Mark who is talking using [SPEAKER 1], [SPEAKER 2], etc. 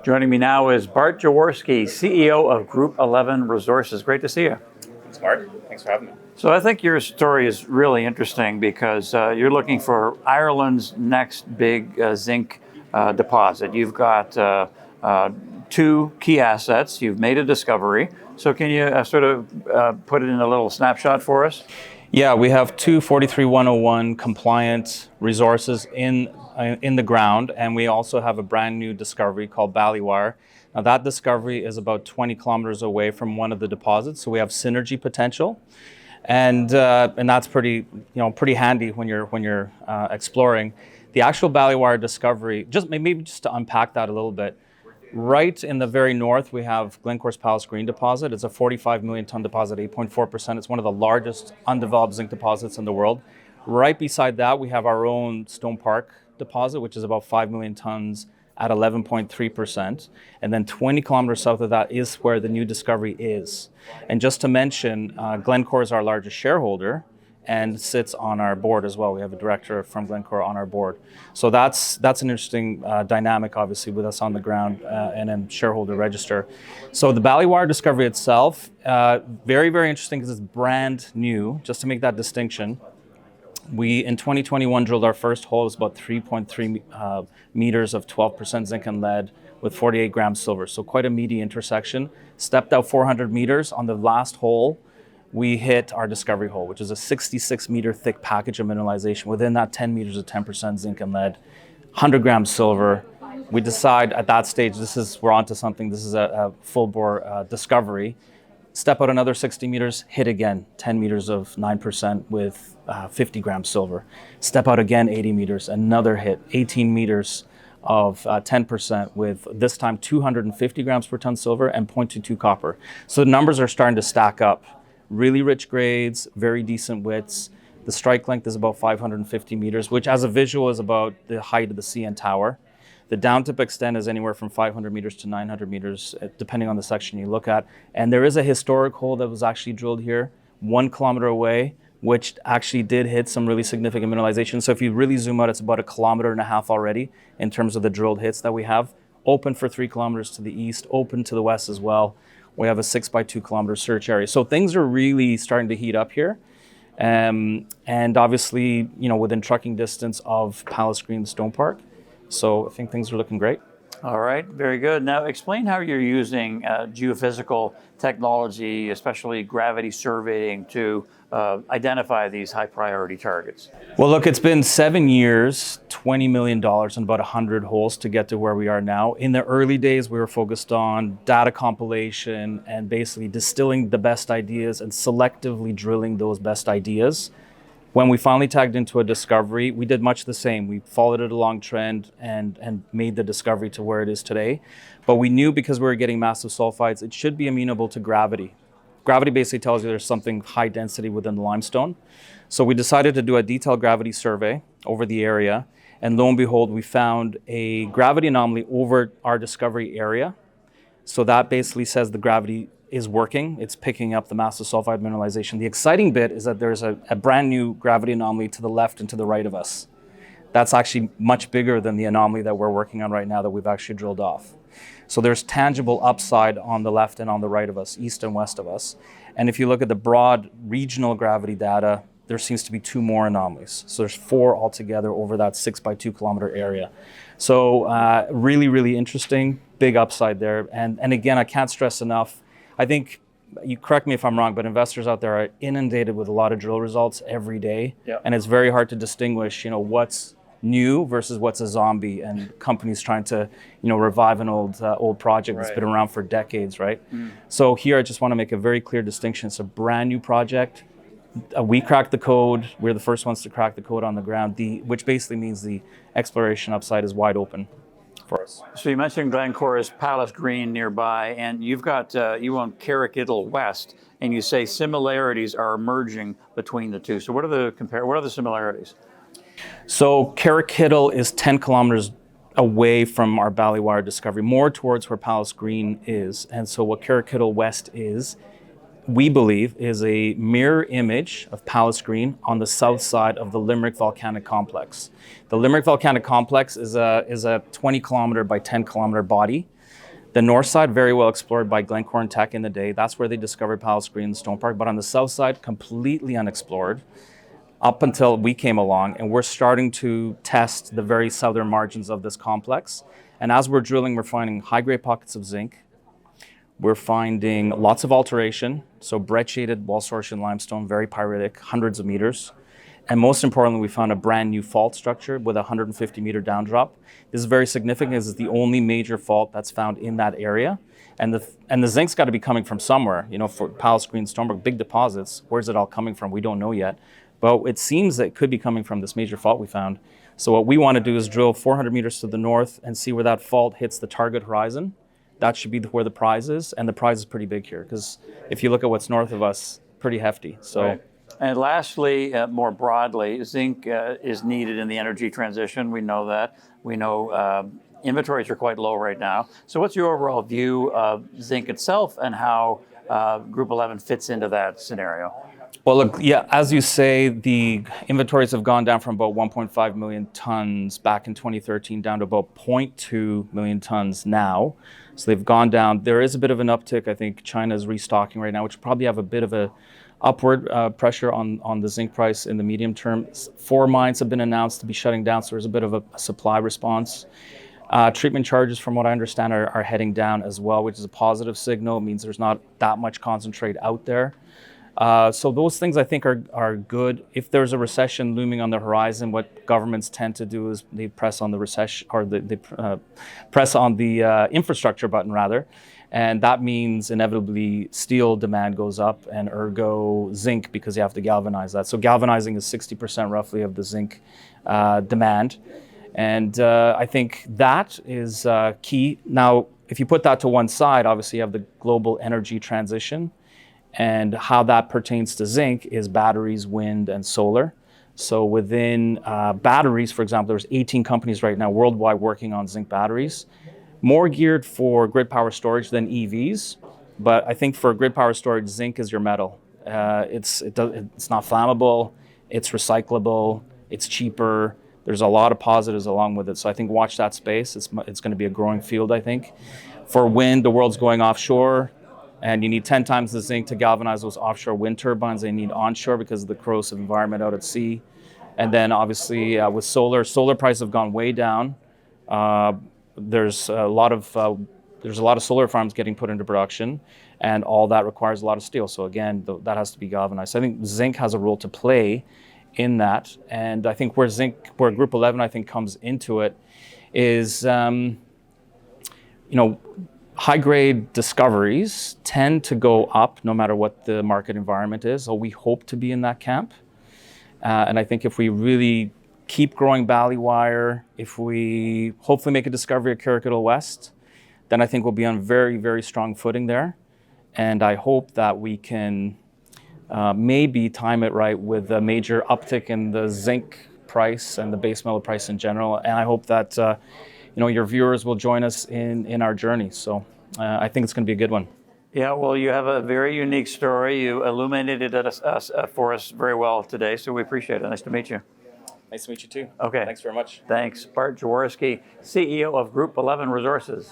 [SPEAKER 1] Joining me now is Bart Jaworski, CEO of Group 11 Resources. Great to see you.
[SPEAKER 2] Thanks, Bart. Thanks for having me.
[SPEAKER 1] So I think your story is really interesting because you're looking for Ireland's next big zinc deposit. You've got two key assets. You've made a discovery. So can you put it in a little snapshot for us?
[SPEAKER 2] Yeah, we have two 43101 compliant resources in the ground, and we also have a brand new discovery called Ballywire. Now that discovery is about 20 kilometers away from one of the deposits, so we have synergy potential, and that's pretty handy when you're exploring. The actual Ballywire discovery, maybe just to unpack that a little bit. Right in the very north, we have Glencore's Palace Green deposit. It's a 45 million ton deposit, 8.4%. It's one of the largest undeveloped zinc deposits in the world. Right beside that, we have our own Stone Park deposit, which is about 5 million tons at 11.3%. And then 20 kilometers south of that is where the new discovery is. And just to mention, Glencore is our largest shareholder and sits on our board as well. We have a director from Glencore on our board. So that's an interesting dynamic, obviously, with us on the ground and in shareholder register. So the Ballywire discovery itself, very, very interesting because it's brand new. Just to make that distinction, we, in 2021, drilled our first hole. It was about 3.3 meters of 12% zinc and lead with 48 grams silver. So quite a meaty intersection. Stepped out 400 meters. On the last hole, we hit our discovery hole, which is a 66 meter thick package of mineralization. Within that, 10 meters of 10% zinc and lead, 100 grams silver. We decide at that stage, we're onto something. This is a full bore discovery. Step out another 60 meters, hit again, 10 meters of 9% with 50 grams silver. Step out again 80 meters, another hit, 18 meters of 10% with this time 250 grams per ton silver and 0.22 copper. So the numbers are starting to stack up. Really rich grades, very decent widths. The strike length is about 550 meters, which as a visual is about the height of the CN Tower. The downtip extent is anywhere from 500 meters to 900 meters, depending on the section you look at. And there is a historic hole that was actually drilled here 1 kilometer away, which actually did hit some really significant mineralization. So if you really zoom out, it's about 1.5 kilometers already in terms of the drilled hits that we have. Open for 3 kilometers to the east, open to the west as well. We have a 6 by 2 kilometer search area. So things are really starting to heat up here. And obviously, within trucking distance of Palace Green Stone Park. So I think things are looking great.
[SPEAKER 1] All right, very good. Now explain how you're using geophysical technology, especially gravity surveying, to identify these high priority targets.
[SPEAKER 2] Well, look, it's been 7 years, $20 million and about 100 holes to get to where we are now. In the early days, we were focused on data compilation and basically distilling the best ideas and selectively drilling those best ideas. When we finally tagged into a discovery, we did much the same. We followed it along trend and made the discovery to where it is today. But we knew because we were getting massive sulfides, it should be amenable to gravity. Gravity basically tells you there's something high density within the limestone. So we decided to do a detailed gravity survey over the area. And lo and behold, we found a gravity anomaly over our discovery area. So that basically says the gravity is working. It's picking up the massive sulfide mineralization. The exciting bit is that there's a brand new gravity anomaly to the left and to the right of us. That's actually much bigger than the anomaly that we're working on right now that we've actually drilled off. So there's tangible upside on the left and on the right of us, east and west of us. And if you look at the broad regional gravity data, there seems to be 2 more anomalies. So there's 4 altogether over that 6 by 2 kilometer area. So really, really interesting, big upside there. And again, I can't stress enough, I think, you correct me if I'm wrong, but investors out there are inundated with a lot of drill results every day.
[SPEAKER 1] Yep.
[SPEAKER 2] And it's very hard to distinguish, what's new versus what's a zombie, and companies trying to, revive an old project that's been around for decades, right? So here I just want to make a very clear distinction. It's a brand new project. We cracked the code. We're the first ones to crack the code on the ground, which basically means the exploration upside is wide open for us.
[SPEAKER 1] So you mentioned Glencore's Palace Green nearby, and you've got you own Carrickittle West, and you say similarities are emerging between the two. So what are the similarities? So
[SPEAKER 2] Carrickittle is 10 kilometers away from our Ballywire discovery, more towards where Palace Green is. And so what Carrickittle West is, we believe, is a mirror image of Palace Green on the south side of the Limerick Volcanic Complex. The Limerick Volcanic Complex is a 20 kilometer by 10 kilometer body. The north side, very well explored by Glencore and Teck in the day. That's where they discovered Palace Green and Stone Park. But on the south side, completely unexplored up until we came along, and we're starting to test the very southern margins of this complex. And as we're drilling, we're finding high-grade pockets of zinc. We're finding lots of alteration, so brecciated wall-sortian limestone, very pyritic, hundreds of meters. And most importantly, we found a brand new fault structure with a 150-meter down drop. This is very significant because it's the only major fault that's found in that area. And the zinc's got to be coming from somewhere. You know, for Palace Green, Stoneberg, big deposits, where's it all coming from? We don't know yet. But it seems that it could be coming from this major fault we found. So what we want to do is drill 400 meters to the north and see where that fault hits the target horizon. That should be where the prize is. And the prize is pretty big here because if you look at what's north of us, pretty hefty. So.
[SPEAKER 1] Right. And lastly, more broadly, zinc is needed in the energy transition. We know that. We know inventories are quite low right now. So what's your overall view of zinc itself and how Group 11 fits into that scenario?
[SPEAKER 2] Well, look, yeah, as you say, the inventories have gone down from about 1.5 million tons back in 2013 down to about 0.2 million tons now. So they've gone down. There is a bit of an uptick. I think China is restocking right now, which will probably have a bit of a upward pressure on the zinc price in the medium term. 4 mines have been announced to be shutting down, so there's a bit of a supply response. Treatment charges, from what I understand, are heading down as well, which is a positive signal. It means there's not that much concentrate out there. So those things I think are good. If there's a recession looming on the horizon, what governments tend to do is they press on the recession, or they press on the infrastructure button rather. And that means inevitably steel demand goes up and ergo zinc, because you have to galvanize that. So galvanizing is 60% roughly of the zinc demand. And I think that is key. Now, if you put that to one side, obviously you have the global energy transition. And how that pertains to zinc is batteries, wind, and solar. So within batteries, for example, there's 18 companies right now worldwide working on zinc batteries. More geared for grid power storage than EVs, but I think for grid power storage, zinc is your metal. It's not flammable, it's recyclable, it's cheaper. There's a lot of positives along with it. So I think watch that space. It's going to be a growing field, I think. For wind, the world's going offshore, and you need 10 times the zinc to galvanize those offshore wind turbines. They need onshore because of the corrosive environment out at sea. And then obviously with solar prices have gone way down. There's a lot of solar farms getting put into production, and all that requires a lot of steel. So again, that has to be galvanized. So I think zinc has a role to play in that, and I think where Group 11 I think comes into it is, high-grade discoveries tend to go up no matter what the market environment is. So we hope to be in that camp, and I think if we really keep growing Ballywire, if we hopefully make a discovery at Carrickadle West, then I think we'll be on very, very strong footing there. And I hope that we can maybe time it right with a major uptick in the zinc price and the base metal price in general. And I hope that your viewers will join us in our journey. So I think it's going to be a good one.
[SPEAKER 1] Yeah, well, you have a very unique story. You illuminated it for us very well today, so we appreciate it. Nice to meet you.
[SPEAKER 2] Nice to meet you too.
[SPEAKER 1] Okay.
[SPEAKER 2] Thanks very much.
[SPEAKER 1] Thanks. Bart Jaworski, CEO of Group 11 Resources.